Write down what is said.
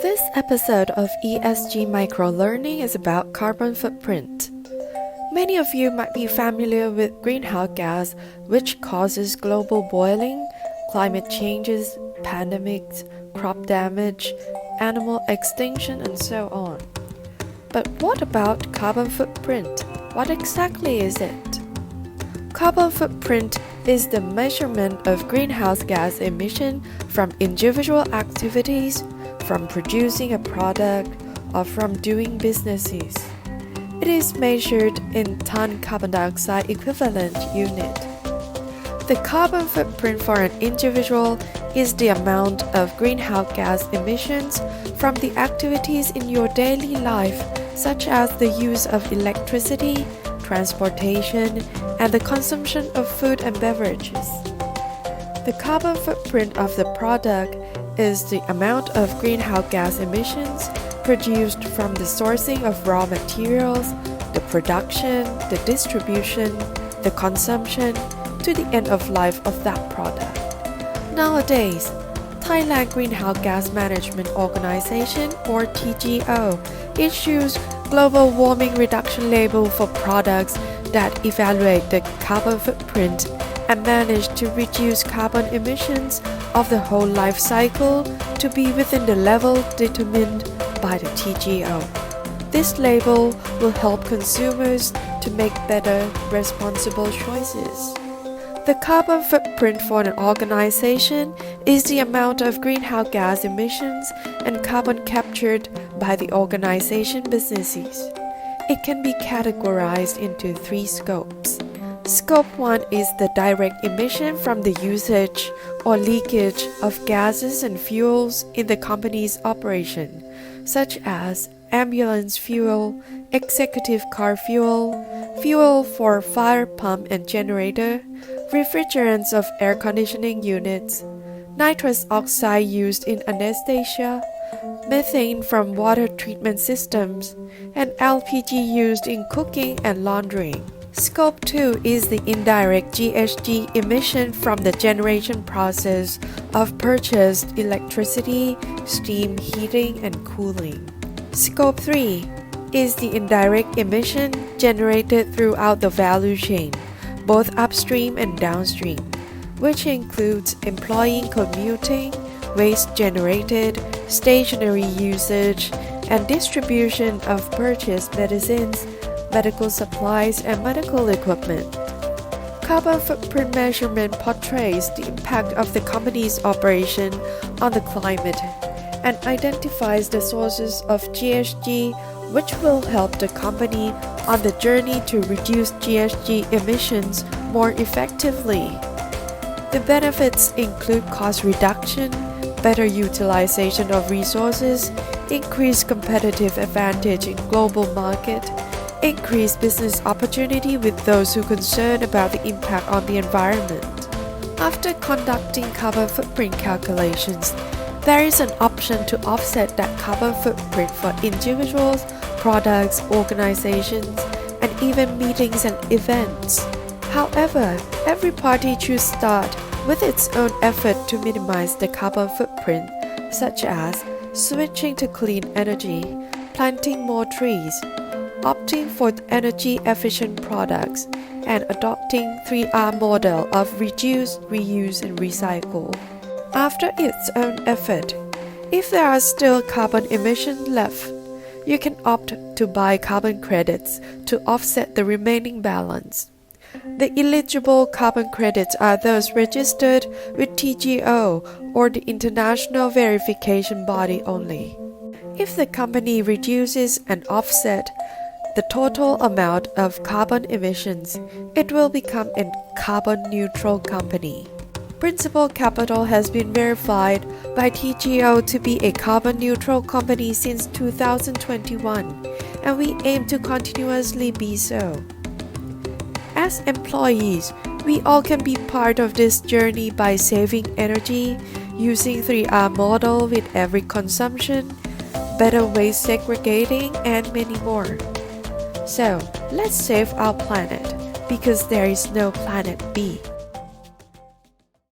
This episode of ESG Microlearning is about carbon footprint. Many of you might be familiar with greenhouse gas, which causes global boiling, climate changes, pandemics, crop damage, animal extinction, and so on. But what about carbon footprint? What exactly is it? Carbon footprint is the measurement of greenhouse gas emission from individual activities, from producing a product, or from doing businesses. It is measured in ton carbon dioxide equivalent unit. The carbon footprint for an individual is the amount of greenhouse gas emissions from the activities in your daily life, such as the use of electricity, transportation, and the consumption of food and beverages. The carbon footprint of the product is the amount of greenhouse gas emissions produced from the sourcing of raw materials, the production, the distribution, the consumption, to the end of life of that product. Nowadays, Thailand Greenhouse Gas Management Organization, or TGO, issues global warming reduction label for products that evaluate the carbon footprint and manage to reduce carbon emissions of the whole life cycle to be within the level determined by the TGO. This label will help consumers to make better, responsible choices. The carbon footprint for an organization is the amount of greenhouse gas emissions and carbon captured by the organization businesses. It can be categorized into 3 scopes. Scope 1 is the direct emission from the usage or leakage of gases and fuels in the company's operation, such as ambulance fuel, executive car fuel, fuel for fire pump and generator, refrigerants of air conditioning units, nitrous oxide used in anesthesia, methane from water treatment systems, and LPG used in cooking and laundering. Scope 2 is the indirect GHG emission from the generation process of purchased electricity, steam heating, and cooling. Scope 3 is the indirect emission generated throughout the value chain, both upstream and downstream, which includes employee commuting, waste generated, stationary usage, and distribution of purchased medicines, medical supplies, and medical equipment. Carbon footprint measurement portrays the impact of the company's operation on the climate and identifies the sources of GHG, which will help the company on the journey to reduce GHG emissions more effectively. The benefits include cost reduction, better utilization of resources, increased competitive advantage in global market, increased business opportunity with those who are concerned about the impact on the environment. After conducting carbon footprint calculations, there is an option to offset that carbon footprint for individuals, products, organizations, and even meetings and events. However, every party should start with its own effort to minimize the carbon footprint, such as switching to clean energy, planting more trees, opting for energy-efficient products, and adopting 3R model of reduce, reuse, and recycle. After its own effort, if there are still carbon emissions left, you can opt to buy carbon credits to offset the remaining balance. The eligible carbon credits are those registered with TGO or the International Verification Body only. If the company reduces and offset the total amount of carbon emissions, it will become a carbon neutral company. Principal Capital has been verified by TGO to be a carbon neutral company since 2021, and we aim to continuously be so. As employees, we all can be part of this journey by saving energy, using 3R model with every consumption, better waste segregating, and many more. So, let's save our planet, because there is no planet B.